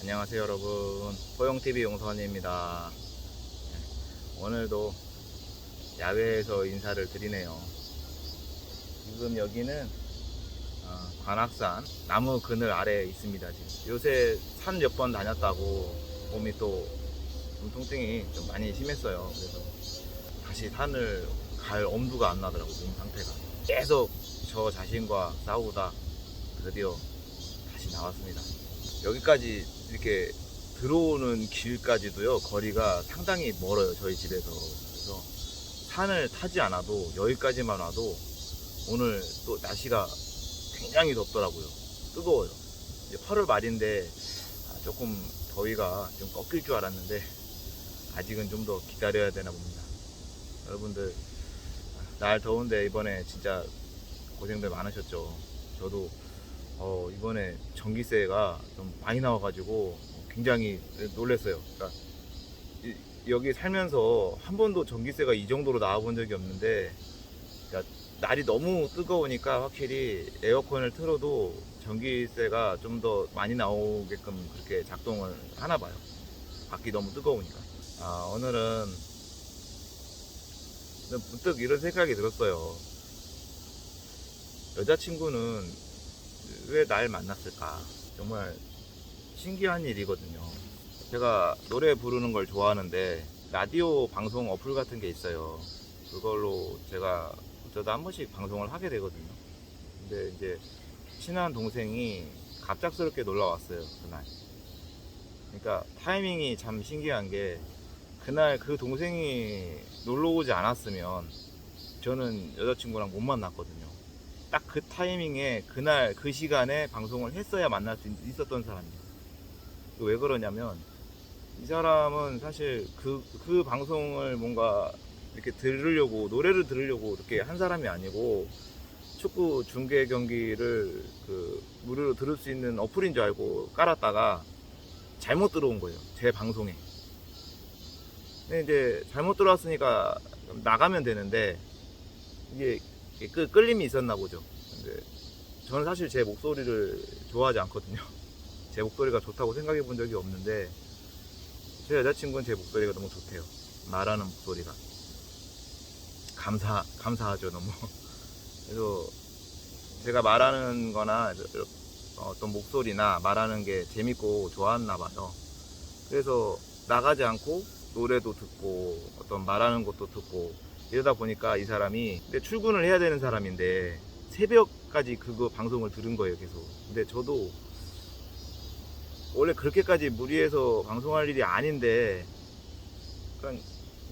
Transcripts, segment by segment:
안녕하세요 여러분, 포용TV 용선입니다. 오늘도 야외에서 인사를 드리네요. 지금 여기는 관악산 나무 그늘 아래에 있습니다. 지금 요새 산 몇 번 다녔다고 몸이 또 통증이 좀 많이 심했어요. 그래서 다시 산을 갈 엄두가 안 나더라고요. 몸 상태가 계속 저 자신과 싸우다 드디어 다시 나왔습니다. 여기까지 이렇게 들어오는 길까지도요, 거리가 상당히 멀어요, 저희 집에서. 그래서 산을 타지 않아도 여기까지만 와도 오늘 또 날씨가 굉장히 덥더라고요. 뜨거워요. 이제 8월 말인데 조금 더위가 좀 꺾일 줄 알았는데 아직은 좀 더 기다려야 되나 봅니다. 여러분들 날 더운데 이번에 진짜 고생들 많으셨죠. 저도 이번에 전기세가 좀 많이 나와가지고 굉장히 놀랐어요. 그러니까 여기 살면서 한 번도 전기세가 이 정도로 나와본 적이 없는데, 그러니까 날이 너무 뜨거우니까 확실히 에어컨을 틀어도 전기세가 좀 더 많이 나오게끔 그렇게 작동을 하나 봐요. 밖이 너무 뜨거우니까. 오늘은 문득 이런 생각이 들었어요. 여자친구는 왜 날 만났을까? 정말 신기한 일이거든요. 제가 노래 부르는 걸 좋아하는데 라디오 방송 어플 같은 게 있어요. 그걸로 제가 어쩌다 한 번씩 방송을 하게 되거든요. 근데 이제 친한 동생이 갑작스럽게 놀러 왔어요, 그날. 그러니까 타이밍이 참 신기한 게, 그날 그 동생이 놀러 오지 않았으면 저는 여자친구랑 못 만났거든요. 딱 그 타이밍에 그날 그 시간에 방송을 했어야 만날 수 있었던 사람이에요. 왜 그러냐면, 이 사람은 사실 그 방송을 뭔가 이렇게 들으려고, 노래를 들으려고 이렇게 한 사람이 아니고, 축구 중계 경기를 무료로 들을 수 있는 어플인 줄 알고 깔았다가 잘못 들어온 거예요, 제 방송에. 근데 이제 잘못 들어왔으니까 나가면 되는데, 이게 끌림이 있었나 보죠. 근데 저는 사실 제 목소리를 좋아하지 않거든요. 제 목소리가 좋다고 생각해 본 적이 없는데, 제 여자친구는 제 목소리가 너무 좋대요. 말하는 목소리가 감사하죠, 너무. 그래서 제가 말하는 거나 어떤 목소리나 말하는 게 재밌고 좋았나 봐요. 그래서 나가지 않고 노래도 듣고 어떤 말하는 것도 듣고 이러다 보니까 이 사람이, 근데 출근을 해야 되는 사람인데 새벽까지 그거 방송을 들은 거예요, 계속. 근데 저도 원래 그렇게까지 무리해서 방송할 일이 아닌데, 그냥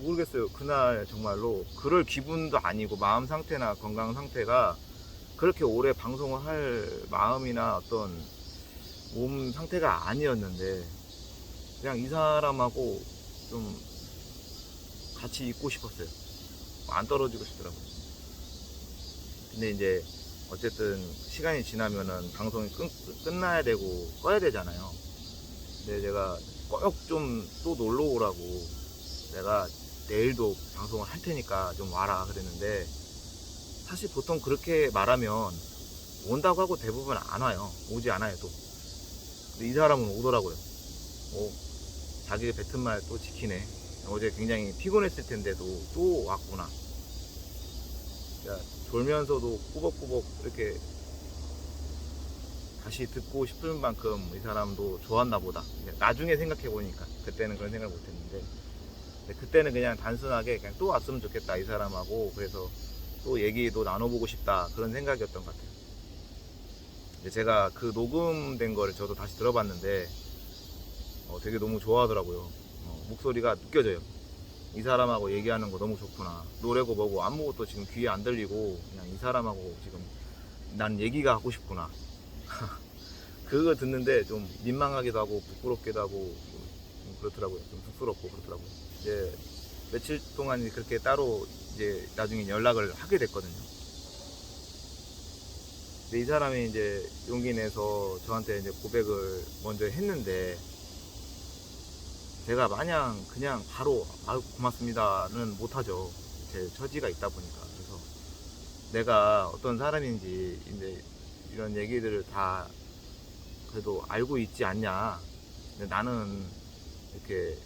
모르겠어요. 그날 정말로 그럴 기분도 아니고 마음 상태나 건강 상태가 그렇게 오래 방송을 할 마음이나 어떤 몸 상태가 아니었는데, 그냥 이 사람하고 좀 같이 있고 싶었어요. 안 떨어지고 싶더라고요. 근데 이제 어쨌든 시간이 지나면은 방송이 끝나야 되고 꺼야 되잖아요. 근데 제가 꼭 좀 또 놀러 오라고, 내가 내일도 방송을 할 테니까 좀 와라 그랬는데, 사실 보통 그렇게 말하면 온다고 하고 대부분 안 와요. 오지 않아요, 또. 근데 이 사람은 오더라고요. 자기 뱉은 말 또 지키네. 어제 굉장히 피곤했을 텐데도 또 왔구나. 그러니까 졸면서도 꾸벅꾸벅 이렇게 다시 듣고 싶을 만큼 이 사람도 좋았나 보다. 나중에 생각해 보니까, 그때는 그런 생각을 못 했는데, 그때는 그냥 단순하게 그냥 또 왔으면 좋겠다, 이 사람하고. 그래서 또 얘기도 나눠보고 싶다, 그런 생각이었던 것 같아요. 제가 그 녹음된 거를 저도 다시 들어봤는데 되게 너무 좋아하더라고요. 목소리가 느껴져요. 이 사람하고 얘기하는 거 너무 좋구나. 노래고 뭐고 아무것도 지금 귀에 안 들리고 그냥 이 사람하고 지금 난 얘기가 하고 싶구나. 그거 듣는데 좀 민망하기도 하고 부끄럽기도 하고 좀 그렇더라고요. 좀 쑥스럽고 그렇더라고요. 이제 며칠 동안 그렇게 따로 이제 나중에 연락을 하게 됐거든요. 근데 이 사람이 이제 용기 내서 저한테 이제 고백을 먼저 했는데, 제가 마냥 그냥 바로 아유 고맙습니다는 못하죠. 제 처지가 있다 보니까. 그래서 내가 어떤 사람인지 이제 이런 얘기들을 다 그래도 알고 있지 않냐. 근데 나는 이렇게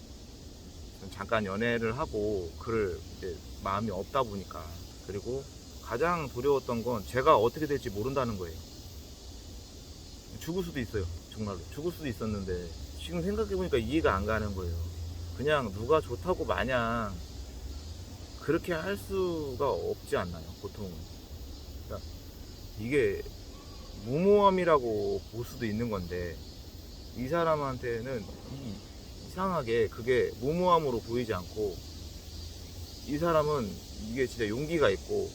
잠깐 연애를 하고 그럴 이제 마음이 없다 보니까, 그리고 가장 두려웠던 건 제가 어떻게 될지 모른다는 거예요. 죽을 수도 있어요. 정말로 죽을 수도 있었는데 지금 생각해보니까 이해가 안 가는 거예요. 그냥 누가 좋다고 마냥 그렇게 할 수가 없지 않나요, 보통은. 그러니까 이게 무모함이라고 볼 수도 있는 건데, 이 사람한테는 이상하게 그게 무모함으로 보이지 않고, 이 사람은 이게 진짜 용기가 있고,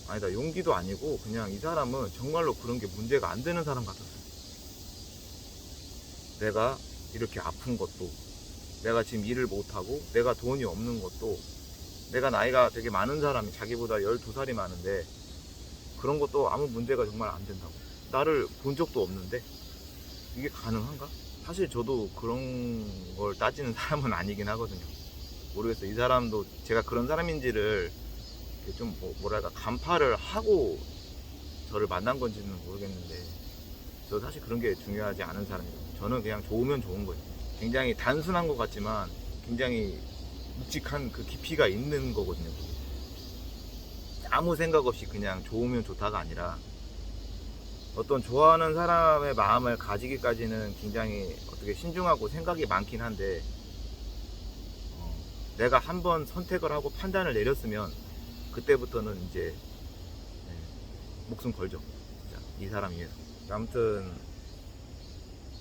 아니다, 용기도 아니고 그냥 이 사람은 정말로 그런 게 문제가 안 되는 사람 같았어요. 내가 이렇게 아픈 것도, 내가 지금 일을 못하고 내가 돈이 없는 것도, 내가 나이가 되게 많은 사람이, 자기보다 12살이 많은데 그런 것도 아무 문제가 정말 안 된다고. 나를 본 적도 없는데 이게 가능한가? 사실 저도 그런 걸 따지는 사람은 아니긴 하거든요. 모르겠어요. 이 사람도 제가 그런 사람인지를 좀 뭐랄까 간파를 하고 저를 만난 건지는 모르겠는데, 저 사실 그런 게 중요하지 않은 사람이에요. 저는 그냥 좋으면 좋은 거예요. 굉장히 단순한 것 같지만 굉장히 묵직한 그 깊이가 있는 거거든요. 아무 생각 없이 그냥 좋으면 좋다가 아니라, 어떤 좋아하는 사람의 마음을 가지기까지는 굉장히 어떻게 신중하고 생각이 많긴 한데, 내가 한번 선택을 하고 판단을 내렸으면 그때부터는 이제 목숨 걸죠. 진짜 이 사람 위해서. 아무튼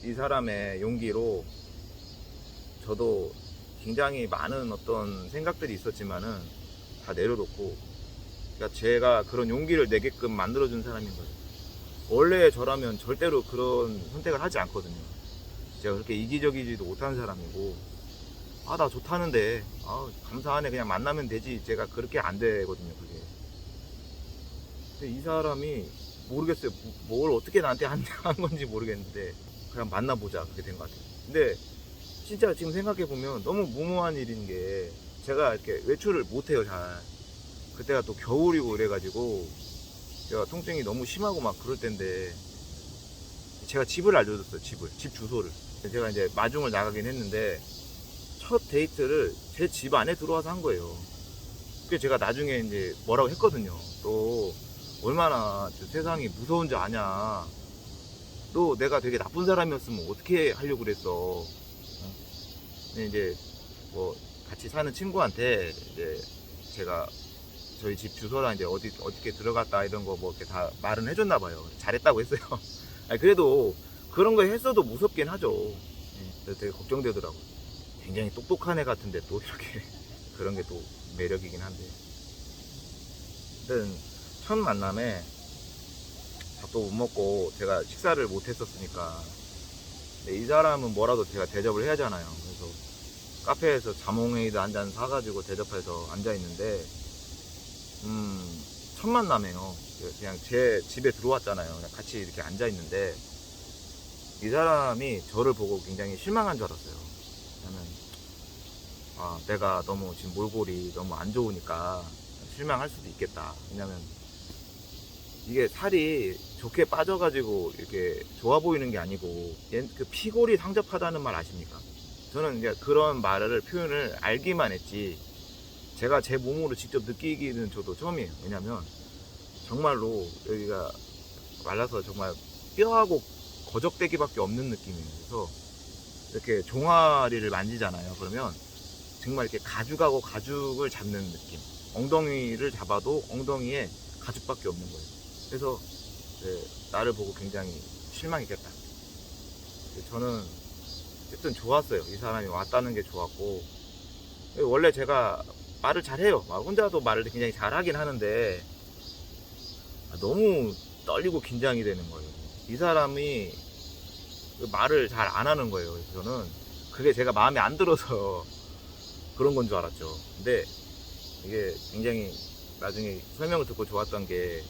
이 사람의 용기로 저도 굉장히 많은 어떤 생각들이 있었지만은 다 내려놓고, 그러니까 제가 그런 용기를 내게끔 만들어준 사람인 거예요. 원래 저라면 절대로 그런 선택을 하지 않거든요. 제가 그렇게 이기적이지도 못한 사람이고, 나 좋다는데 감사하네, 그냥 만나면 되지, 제가 그렇게 안 되거든요, 그게. 근데 이 사람이 모르겠어요, 뭘 어떻게 나한테 한 건지 모르겠는데 그냥 만나보자, 그렇게 된 것 같아요. 근데 진짜 지금 생각해보면 너무 무모한 일인 게, 제가 이렇게 외출을 못해요, 잘. 그때가 또 겨울이고 이래가지고 제가 통증이 너무 심하고 막 그럴 때인데, 제가 집을 알려줬어요. 집 주소를. 제가 이제 마중을 나가긴 했는데 첫 데이트를 제 집 안에 들어와서 한 거예요. 그게 제가 나중에 이제 뭐라고 했거든요. 또 얼마나 세상이 무서운지 아냐, 너 내가 되게 나쁜 사람이었으면 어떻게 하려고 그랬어. 근데 이제 뭐 같이 사는 친구한테 이제 제가 저희 집 주소랑 이제 어떻게 들어갔다 이런 거 뭐 이렇게 다 말은 해줬나 봐요. 잘했다고 했어요. 아니, 그래도 그런 거 했어도 무섭긴 하죠. 그래서 되게 걱정되더라고요. 굉장히 똑똑한 애 같은데 또 이렇게 그런 게 또 매력이긴 한데. 하여튼 첫 만남에 밥도 못 먹고 제가 식사를 못 했었으니까, 이 사람은 뭐라도 제가 대접을 해야 하잖아요. 그래서 카페에서 자몽에이드 한 잔 사가지고 대접해서 앉아있는데, 첫 만남에요. 그냥 제 집에 들어왔잖아요. 그냥 같이 이렇게 앉아있는데 이 사람이 저를 보고 굉장히 실망한 줄 알았어요. 왜냐면 내가 너무 지금 몰골이 너무 안 좋으니까 실망할 수도 있겠다. 왜냐면 이게 살이 좋게 빠져가지고 이렇게 좋아 보이는 게 아니고, 그 피골이 상접하다는 말 아십니까? 저는 이제 그런 말을 표현을 알기만 했지, 제가 제 몸으로 직접 느끼기는 저도 처음이에요. 왜냐면 정말로 여기가 말라서 정말 뼈하고 거적대기밖에 없는 느낌이에요. 그래서 이렇게 종아리를 만지잖아요. 그러면 정말 이렇게 가죽하고 가죽을 잡는 느낌. 엉덩이를 잡아도 엉덩이에 가죽밖에 없는 거예요. 그래서 나를 보고 굉장히 실망했겠다. 저는 어쨌든 좋았어요. 이 사람이 왔다는 게 좋았고, 원래 제가 말을 잘해요. 혼자도 말을 굉장히 잘하긴 하는데 너무 떨리고 긴장이 되는 거예요. 이 사람이 말을 잘 안 하는 거예요. 그래서 저는 그게 제가 마음에 안 들어서 그런 건 줄 알았죠. 근데 이게 굉장히 나중에 설명을 듣고 좋았던 게,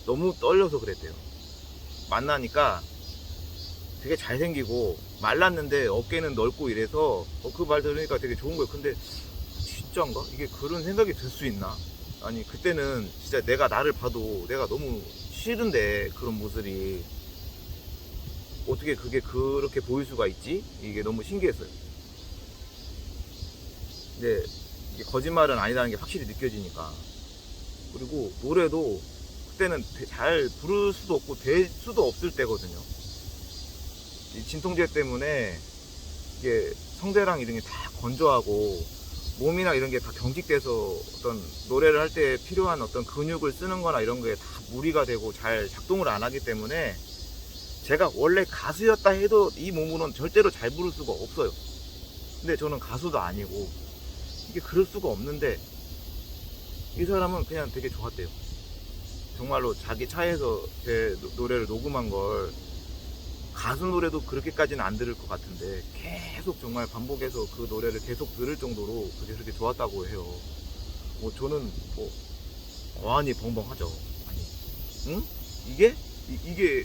너무 떨려서 그랬대요. 만나니까 되게 잘생기고 말랐는데 어깨는 넓고 이래서 그 말 들으니까 되게 좋은 거예요. 근데 진짜인가? 이게 그런 생각이 들 수 있나? 아니, 그때는 진짜 내가 나를 봐도 내가 너무 싫은데, 그런 모습이. 어떻게 그게 그렇게 보일 수가 있지? 이게 너무 신기했어요. 근데 이게 거짓말은 아니라는 게 확실히 느껴지니까. 그리고 노래도 그때는 잘 부를 수도 없고 될 수도 없을 때거든요. 이 진통제 때문에 이게 성대랑 이런 게 다 건조하고 몸이나 이런 게 다 경직돼서 어떤 노래를 할 때 필요한 어떤 근육을 쓰는 거나 이런 게 다 무리가 되고 잘 작동을 안 하기 때문에 제가 원래 가수였다 해도 이 몸으로는 절대로 잘 부를 수가 없어요. 근데 저는 가수도 아니고 이게 그럴 수가 없는데 이 사람은 그냥 되게 좋았대요. 정말로 자기 차에서 제 노래를 녹음한 걸 가수 노래도 그렇게까지는 안 들을 것 같은데 계속 정말 반복해서 그 노래를 계속 들을 정도로 그게 그렇게 좋았다고 해요. 뭐 저는 뭐 어안이 벙벙하죠. 아니, 응? 이게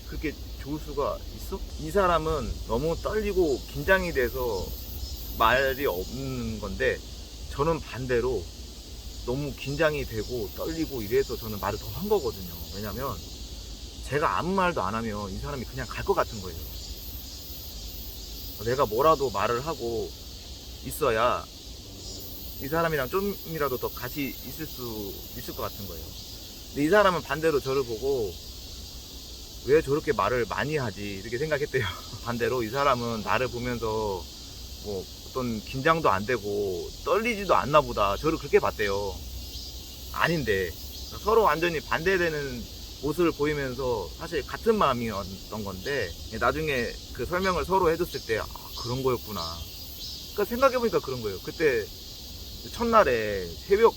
그렇게 좋을 수가 있어? 이 사람은 너무 떨리고 긴장이 돼서 말이 없는 건데 저는 반대로 너무 긴장이 되고 떨리고 이래서 저는 말을 더 한 거거든요. 왜냐면 제가 아무 말도 안 하면 이 사람이 그냥 갈 것 같은 거예요. 내가 뭐라도 말을 하고 있어야 이 사람이랑 좀이라도 더 같이 있을 것 같은 거예요. 근데 이 사람은 반대로 저를 보고 왜 저렇게 말을 많이 하지 이렇게 생각했대요. 반대로 이 사람은 나를 보면서 뭐 어떤 긴장도 안 되고 떨리지도 않나 보다 저를 그렇게 봤대요. 아닌데 서로 완전히 반대되는 모습을 보이면서 사실 같은 마음이었던 건데 나중에 그 설명을 서로 해줬을 때 아, 그런 거였구나. 그러니까 생각해보니까 그런 거예요. 그때 첫날에 새벽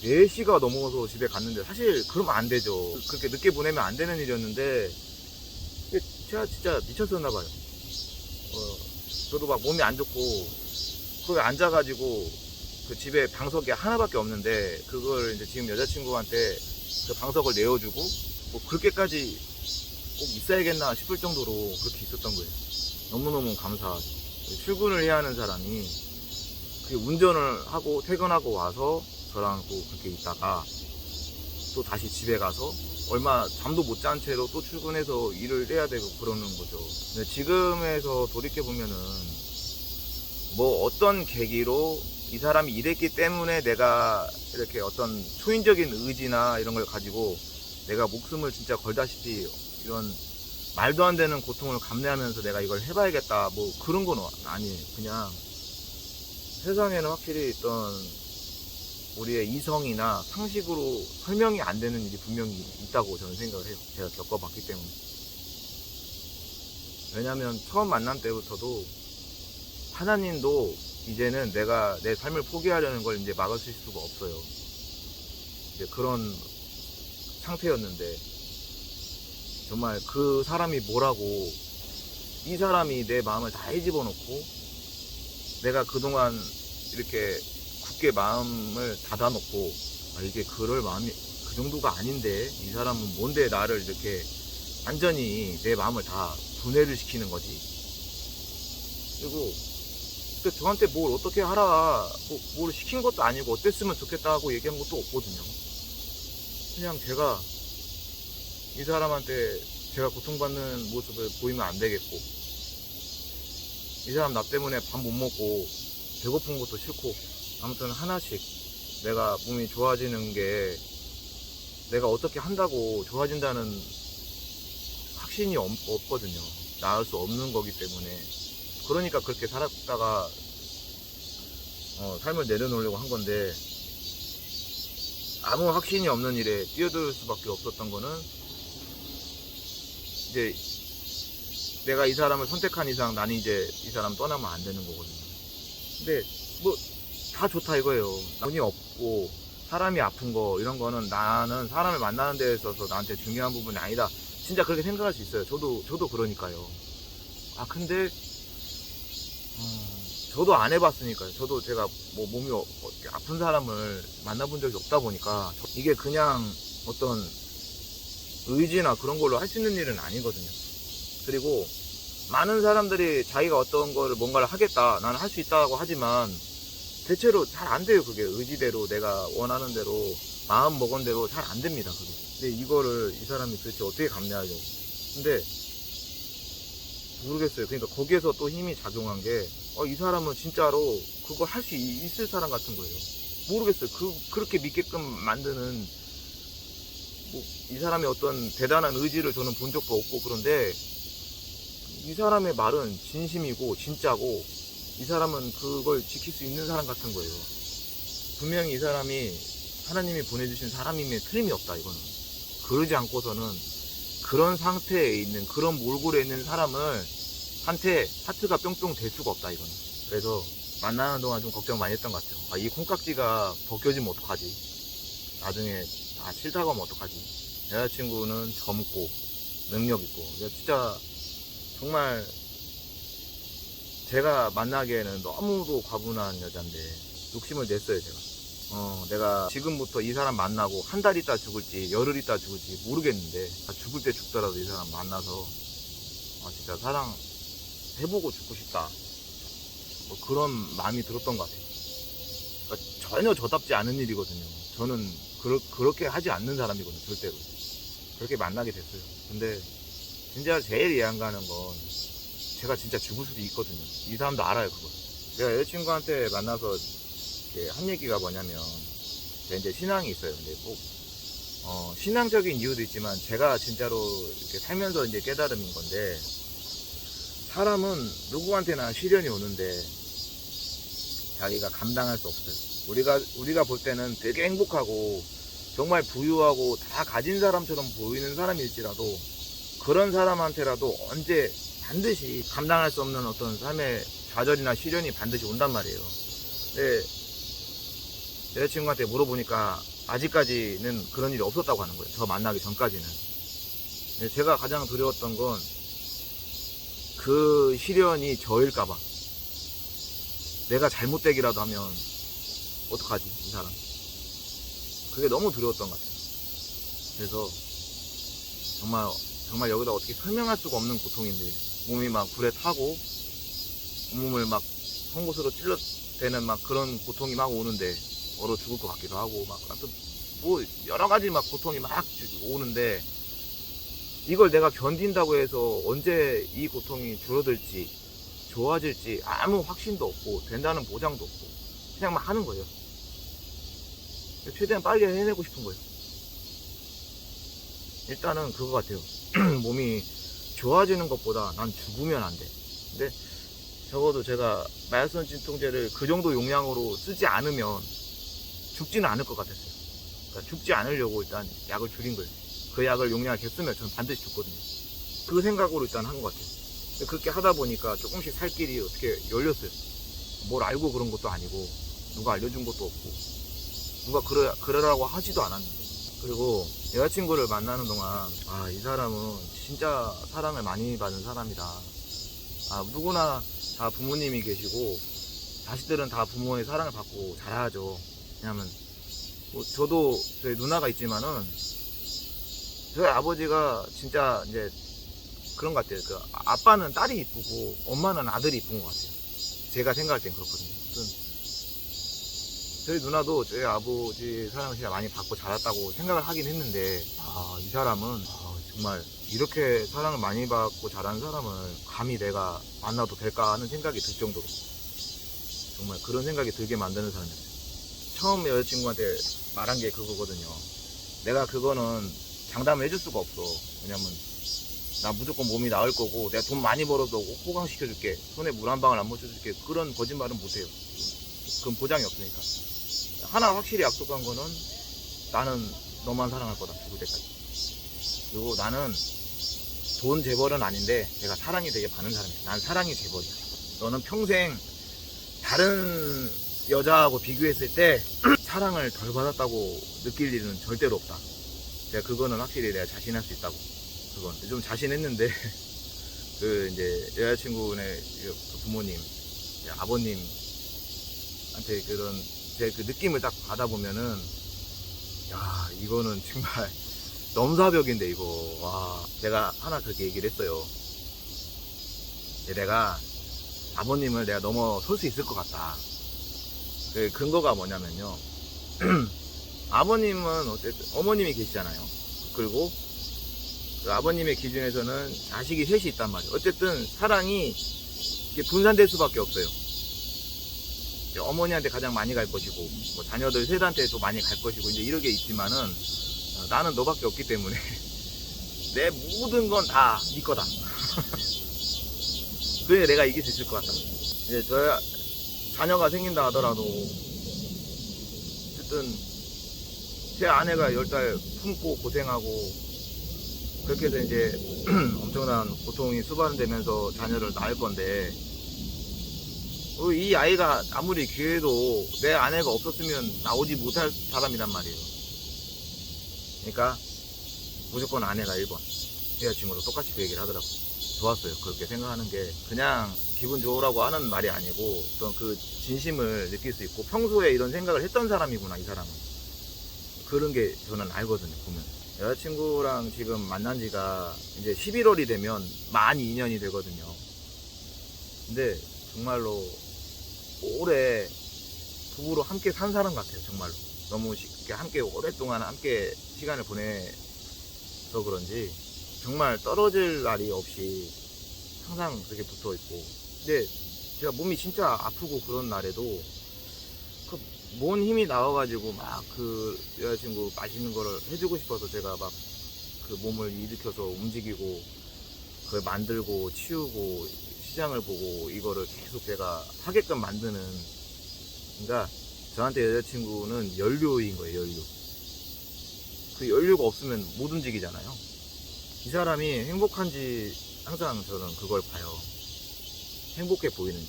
4시가 넘어서 집에 갔는데 사실 그러면 안 되죠. 그렇게 늦게 보내면 안 되는 일이었는데 제가 진짜 미쳤었나 봐요. 저도 막 몸이 안 좋고 거기 앉아가지고 그 집에 방석이 하나밖에 없는데 그걸 이제 지금 여자친구한테 그 방석을 내어주고 뭐 그렇게까지 꼭 있어야겠나 싶을 정도로 그렇게 있었던 거예요. 너무너무 감사하죠. 출근을 해야 하는 사람이 그 운전을 하고 퇴근하고 와서 저랑 또 그렇게 있다가 또 다시 집에 가서 얼마 잠도 못 잔 채로 또 출근해서 일을 해야 되고 그러는 거죠. 근데 지금에서 돌이켜보면은 뭐 어떤 계기로 이 사람이 이랬기 때문에 내가 이렇게 어떤 초인적인 의지나 이런 걸 가지고 내가 목숨을 진짜 걸다시피 이런 말도 안 되는 고통을 감내하면서 내가 이걸 해봐야겠다 뭐 그런 건 아니에요. 그냥 세상에는 확실히 있던 우리의 이성이나 상식으로 설명이 안 되는 일이 분명히 있다고 저는 생각을 해요. 제가 겪어봤기 때문에. 왜냐면 처음 만난 때부터도 하나님도 이제는 내가 내 삶을 포기하려는 걸 이제 막으실 수가 없어요. 이제 그런 상태였는데 정말 그 사람이 뭐라고 이 사람이 내 마음을 다 헤집어 놓고 내가 그동안 이렇게 굳게 마음을 닫아놓고 아, 이게 그럴 마음이 그 정도가 아닌데 이 사람은 뭔데 나를 이렇게 완전히 내 마음을 다 분해를 시키는 거지. 그리고 저한테 뭘 어떻게 하라 뭘 시킨 것도 아니고 어땠으면 좋겠다 하고 얘기한 것도 없거든요. 그냥 제가 이 사람한테 제가 고통받는 모습을 보이면 안 되겠고 이 사람 나 때문에 밥 못 먹고 배고픈 것도 싫고 아무튼 하나씩 내가 몸이 좋아지는 게 내가 어떻게 한다고 좋아진다는 확신이 없거든요. 나을 수 없는 거기 때문에. 그러니까 그렇게 살았다가 삶을 내려놓으려고 한 건데 아무 확신이 없는 일에 뛰어들 수밖에 없었던 거는 이제 내가 이 사람을 선택한 이상 나는 이제 이 사람 떠나면 안 되는 거거든요. 근데 뭐 다 좋다 이거예요. 돈이 없고 사람이 아픈 거 이런 거는 나는 사람을 만나는 데 있어서 나한테 중요한 부분이 아니다. 진짜 그렇게 생각할 수 있어요. 저도 그러니까요. 아 근데 저도 안 해봤으니까요. 저도 제가 뭐 몸이 아픈 사람을 만나본 적이 없다 보니까 이게 그냥 어떤 의지나 그런 걸로 할 수 있는 일은 아니거든요. 그리고 많은 사람들이 자기가 어떤 거를 뭔가를 하겠다 나는 할 수 있다고 하지만 대체로 잘 안 돼요. 그게 의지대로 내가 원하는 대로 마음 먹은 대로 잘 안 됩니다. 그게. 근데 이거를 이 사람이 도대체 어떻게 감내하려고. 근데 모르겠어요. 그러니까 거기에서 또 힘이 작용한 게, 이 사람은 진짜로 그걸 할 수 있을 사람 같은 거예요. 모르겠어요. 그렇게 믿게끔 만드는, 뭐, 이 사람의 어떤 대단한 의지를 저는 본 적도 없고, 그런데, 이 사람의 말은 진심이고, 진짜고, 이 사람은 그걸 지킬 수 있는 사람 같은 거예요. 분명히 이 사람이 하나님이 보내주신 사람임에 틀림이 없다, 이거는. 그러지 않고서는 그런 상태에 있는, 그런 몰골에 있는 사람을 한테 하트가 뿅뿅 될 수가 없다, 이거는. 그래서 만나는 동안 좀 걱정 많이 했던 것 같아요. 이 콩깍지가 벗겨지면 어떡하지? 나중에 싫다고 하면 어떡하지? 여자친구는 젊고 능력 있고, 진짜 정말 제가 만나기에는 너무도 과분한 여잔데 욕심을 냈어요, 제가. 내가 지금부터 이 사람 만나고 한 달 있다 죽을지 열흘 있다 죽을지 모르겠는데, 죽을 때 죽더라도 이 사람 만나서 진짜 사랑해보고 죽고 싶다, 뭐 그런 마음이 들었던 것 같아요. 그러니까 전혀 저답지 않은 일이거든요. 저는 그렇게 하지 않는 사람이거든요, 절대로. 그렇게 만나게 됐어요. 근데 진짜 제일 이해 안 가는 건, 제가 진짜 죽을 수도 있거든요. 이 사람도 알아요, 그거. 내가 여자친구한테 만나서 한 얘기가 뭐냐면, 제가 이제 신앙이 있어요. 근데 꼭 신앙적인 이유도 있지만, 제가 진짜로 이렇게 살면서 이제 깨달음인 건데, 사람은 누구한테나 시련이 오는데 자기가 감당할 수 없어요. 우리가 볼 때는 되게 행복하고 정말 부유하고 다 가진 사람처럼 보이는 사람일지라도, 그런 사람한테라도 언제 반드시 감당할 수 없는 어떤 삶의 좌절이나 시련이 반드시 온단 말이에요. 근데 여자친구한테 물어보니까 아직까지는 그런 일이 없었다고 하는 거예요. 저 만나기 전까지는. 제가 가장 두려웠던 건 그 시련이 저일까봐. 내가 잘못되기라도 하면 어떡하지, 이 사람. 그게 너무 두려웠던 것 같아요. 그래서 정말 여기다 어떻게 설명할 수가 없는 고통인데, 몸이 막 불에 타고 온몸을 막 송곳으로 찔러대는 막 그런 고통이 막 오는데, 얼어 죽을 것 같기도 하고, 막 뭐 여러 가지 막 고통이 막 오는데, 이걸 내가 견딘다고 해서 언제 이 고통이 줄어들지 좋아질지 아무 확신도 없고 된다는 보장도 없고, 그냥 막 하는 거예요. 최대한 빨리 해내고 싶은 거예요. 일단은 그거 같아요. 몸이 좋아지는 것보다 난 죽으면 안 돼. 근데 적어도 제가 마약성 진통제를 그 정도 용량으로 쓰지 않으면 죽지는 않을 것 같았어요. 그러니까 죽지 않으려고 일단 약을 줄인 거예요. 그 약을 용량을 계으면 저는 반드시 죽거든요. 그 생각으로 일단 한 것 같아요. 그렇게 하다 보니까 조금씩 살 길이 어떻게 열렸어요. 뭘 알고 그런 것도 아니고, 누가 알려준 것도 없고, 누가 그러라고 하지도 않았는데. 그리고 여자친구를 만나는 동안, 이 사람은 진짜 사랑을 많이 받은 사람이다. 누구나 다 부모님이 계시고 자식들은 다 부모의 사랑을 받고 자라야죠. 왜냐면 뭐 저도 저희 누나가 있지만은 저희 아버지가 진짜 이제 그런 것 같아요. 아빠는 딸이 이쁘고 엄마는 아들이 이쁜 것 같아요. 제가 생각할 땐 그렇거든요. 저희 누나도 저희 아버지 사랑을 진짜 많이 받고 자랐다고 생각을 하긴 했는데, 이 사람은 정말 이렇게 사랑을 많이 받고 자란 사람을 감히 내가 만나도 될까 하는 생각이 들 정도로, 정말 그런 생각이 들게 만드는 사람이었어요. 처음 여자친구한테 말한 게 그거거든요. 내가 그거는 장담을 해줄 수가 없어. 왜냐면 나 무조건 몸이 나을 거고, 내가 돈 많이 벌어도 호강시켜줄게, 손에 물 한 방울 안 묻혀줄게, 그런 거짓말은 못해요. 그건 보장이 없으니까. 하나 확실히 약속한 거는, 나는 너만 사랑할 거다, 죽을 때까지. 그리고 나는 돈 재벌은 아닌데 내가 사랑이 되게 많은 사람이야. 난 사랑이 재벌이야. 너는 평생 다른 여자하고 비교했을 때 사랑을 덜 받았다고 느낄 일은 절대로 없다. 내가 그거는 확실히 내가 자신할 수 있다고. 그건 좀 자신했는데 이제 여자친구네 부모님, 아버님한테 그런 제 그 느낌을 딱 받아보면은, 야, 이거는 정말 넘사벽인데 이거. 와, 제가 하나 그렇게 얘기를 했어요. 내가 아버님을 내가 넘어설 수 있을 것 같다. 그 근거가 뭐냐면요. 아버님은 어쨌든 어머님이 계시잖아요. 그리고 그 아버님의 기준에서는 자식이 셋이 있단 말이에요. 어쨌든 사랑이 이게 분산될 수밖에 없어요. 어머니한테 가장 많이 갈 것이고, 뭐 자녀들 셋한테 또 많이 갈 것이고, 이제 이렇게 있지만은, 나는 너밖에 없기 때문에, 내 모든 건 다 네 거다. 그래 내가 이길 수 있을 것 같다. 이제 저 자녀가 생긴다 하더라도, 어쨌든, 제 아내가 10달 품고 고생하고, 그렇게 해서 이제 엄청난 고통이 수반되면서 자녀를 낳을 건데, 이 아이가 아무리 귀해도 내 아내가 없었으면 나오지 못할 사람이란 말이에요. 그러니까 무조건 아내가 1번. 여자친구도 똑같이 그 얘기를 하더라고요. 좋았어요. 그렇게 생각하는 게 그냥 기분 좋으라고 하는 말이 아니고 어떤 그 진심을 느낄 수 있고 평소에 이런 생각을 했던 사람이구나 이 사람은. 그런 게 저는 알거든요. 보면 여자친구랑 지금 만난 지가 이제 11월이 되면 만 2년이 되거든요. 근데 정말로 오래 부부로 함께 산 사람 같아요. 정말로 너무 이렇게 함께 오랫동안 함께 시간을 보내서 그런지 정말 떨어질 날이 없이 항상 그렇게 붙어 있고, 근데 제가 몸이 진짜 아프고 그런 날에도 그 뭔 힘이 나와가지고 막 그 여자친구 맛있는 거를 해주고 싶어서 제가 막 그 몸을 일으켜서 움직이고 그걸 만들고 치우고 시장을 보고 이거를 계속 제가 하게끔 만드는, 그러니까 저한테 여자친구는 연료인 거예요. 연료. 그 연료가 없으면 못 움직이잖아요. 이 사람이 행복한지 항상 저는 그걸 봐요. 행복해 보이는지.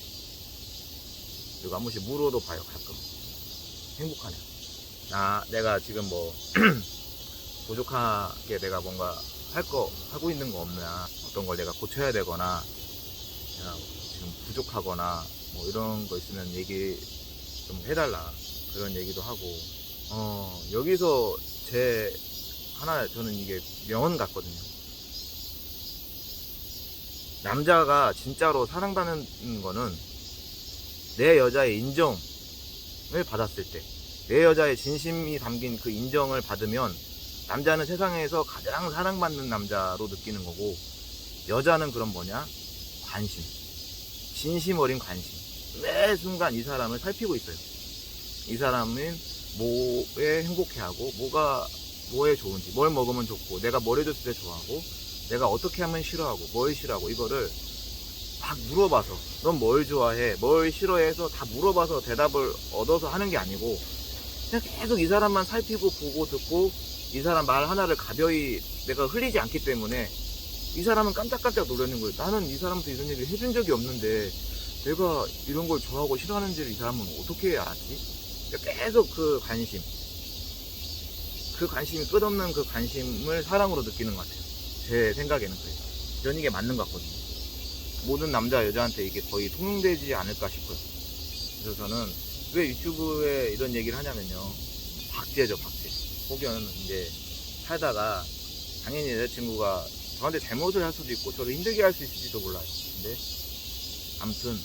그리고 한 번씩 물어도 봐요. 가끔 행복하냐. 내가 지금 뭐 부족하게 내가 뭔가 하고 있는 거 없나, 어떤 걸 내가 고쳐야 되거나 내가 지금 부족하거나 뭐 이런 거 있으면 얘기 좀 해달라, 그런 얘기도 하고, 여기서 저는 이게 명언 같거든요. 남자가 진짜로 사랑받는 거는 내 여자의 인정을 받았을 때, 내 여자의 진심이 담긴 그 인정을 받으면 남자는 세상에서 가장 사랑받는 남자로 느끼는 거고, 여자는 그럼 뭐냐? 관심. 진심 어린 관심. 매 순간 이 사람을 살피고 있어요. 이 사람은 뭐에 행복해하고, 뭐에 좋은지, 뭘 먹으면 좋고, 내가 뭘 해줬을 때 좋아하고, 내가 어떻게 하면 싫어하고, 뭘 싫어하고, 이거를 막 물어봐서, 넌 뭘 좋아해, 뭘 싫어해서 다 물어봐서 대답을 얻어서 하는 게 아니고, 그냥 계속 이 사람만 살피고 보고 듣고, 이 사람 말 하나를 가벼이 내가 흘리지 않기 때문에 이 사람은 깜짝깜짝 놀라는 거예요. 나는 이 사람한테 이런 얘기를 해준 적이 없는데 내가 이런 걸 좋아하고 싫어하는지를 이 사람은 어떻게 알았지? 계속 그 관심이 끝없는 그 관심을 사랑으로 느끼는 것 같아요. 제 생각에는 그래요. 저는 이게 맞는 것 같거든요. 모든 남자 여자한테 이게 거의 통용되지 않을까 싶어요. 그래서 저는 왜 유튜브에 이런 얘기를 하냐면요, 박제죠, 박제. 혹여는 이제 살다가 당연히 여자친구가 저한테 잘못을 할 수도 있고 저를 힘들게 할 수 있을지도 몰라요. 근데 아무튼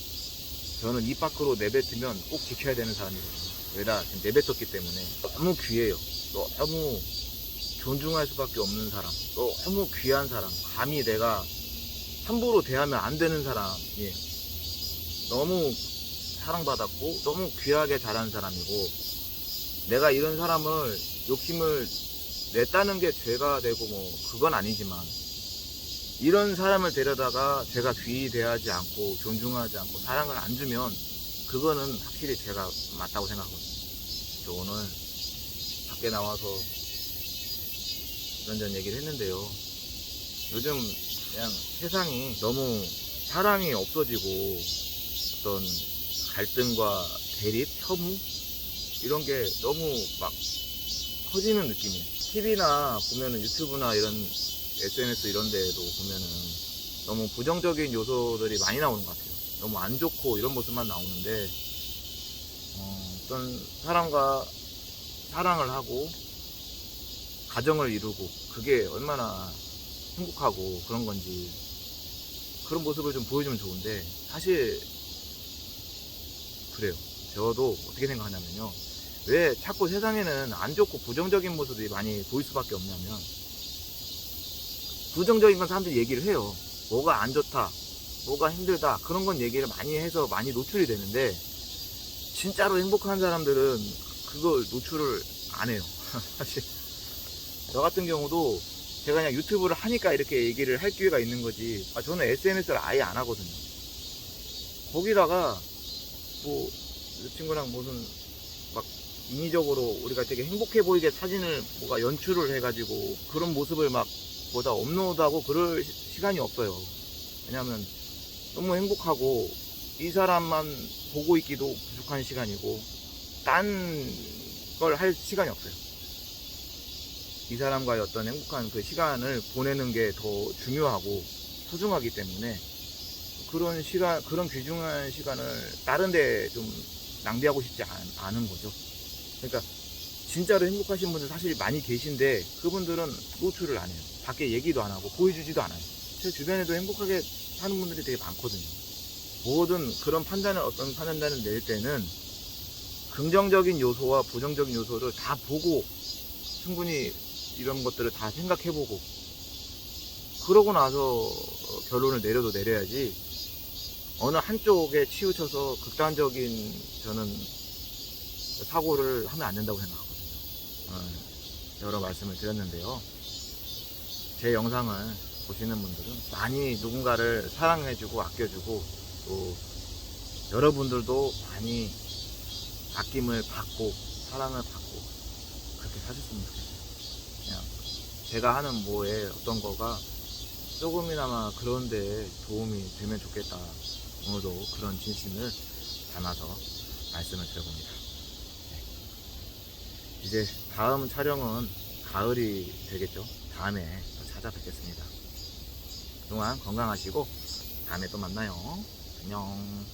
저는 입 밖으로 내뱉으면 꼭 지켜야 되는 사람이거든요. 왜냐, 지금 내뱉었기 때문에. 너무 귀해요. 너무 존중할 수밖에 없는 사람, 너무 귀한 사람, 감히 내가 함부로 대하면 안 되는 사람이에요. 너무 사랑받았고 너무 귀하게 자란 사람이고, 내가 이런 사람을 욕심을 냈다는 게 죄가 되고 뭐 그건 아니지만, 이런 사람을 데려다가 제가 귀히 대하지 않고 존중하지 않고 사랑을 안 주면 그거는 확실히 제가 맞다고 생각하거든요. 저 오늘 밖에 나와서 이런저런 얘기를 했는데요, 요즘 그냥 세상이 너무 사랑이 없어지고 어떤 갈등과 대립, 혐오 이런 게 너무 막 커지는 느낌이에요. TV나 보면은 유튜브나 이런 SNS 이런 데에도 보면은 너무 부정적인 요소들이 많이 나오는 것 같아요. 너무 안 좋고 이런 모습만 나오는데, 어떤 사람과 사랑을 하고 가정을 이루고 그게 얼마나 행복하고 그런 건지, 그런 모습을 좀 보여주면 좋은데, 사실 그래요. 저도 어떻게 생각하냐면요, 왜 자꾸 세상에는 안 좋고 부정적인 모습들이 많이 보일 수밖에 없냐면, 부정적인 건 사람들이 얘기를 해요. 뭐가 안 좋다, 뭐가 힘들다, 그런 건 얘기를 많이 해서 많이 노출이 되는데, 진짜로 행복한 사람들은 그걸 노출을 안 해요. 사실 저 같은 경우도 제가 그냥 유튜브를 하니까 이렇게 얘기를 할 기회가 있는 거지, 저는 SNS를 아예 안 하거든요. 거기다가 뭐 친구랑 무슨 막 인위적으로 우리가 되게 행복해 보이게 사진을 뭐가 연출을 해가지고 그런 모습을 막 뭐다 업로드하고 그럴 시간이 없어요. 왜냐면 너무 행복하고 이 사람만 보고 있기도 부족한 시간이고 딴 걸 할 시간이 없어요. 이 사람과의 어떤 행복한 그 시간을 보내는 게 더 중요하고 소중하기 때문에 그런 시간, 그런 귀중한 시간을 다른 데 좀 낭비하고 싶지 않은 거죠. 그러니까 진짜로 행복하신 분들 사실 많이 계신데 그분들은 노출을 안 해요. 밖에 얘기도 안 하고 보여주지도 않아요. 제 주변에도 행복하게 사는 분들이 되게 많거든요. 뭐든 그런 판단을, 어떤 판단을 낼 때는 긍정적인 요소와 부정적인 요소를 다 보고 충분히 이런 것들을 다 생각해보고 그러고 나서 결론을 내려도 내려야지 어느 한쪽에 치우쳐서 극단적인 저는 사고를 하면 안 된다고 생각하거든요. 여러 말씀을 드렸는데요. 제 영상을 보시는 분들은 많이 누군가를 사랑해주고 아껴주고 또 여러분들도 많이 아낌을 받고 사랑을 받고 그렇게 사셨으면 좋겠어요. 그냥 제가 하는 뭐에 어떤 거가 조금이나마 그런 데 도움이 되면 좋겠다. 오늘도 그런 진심을 담아서 말씀을 드려봅니다. 네. 이제 다음 촬영은 가을이 되겠죠. 다음에 또 찾아뵙겠습니다. 그동안 건강하시고 다음에 또 만나요. 안녕.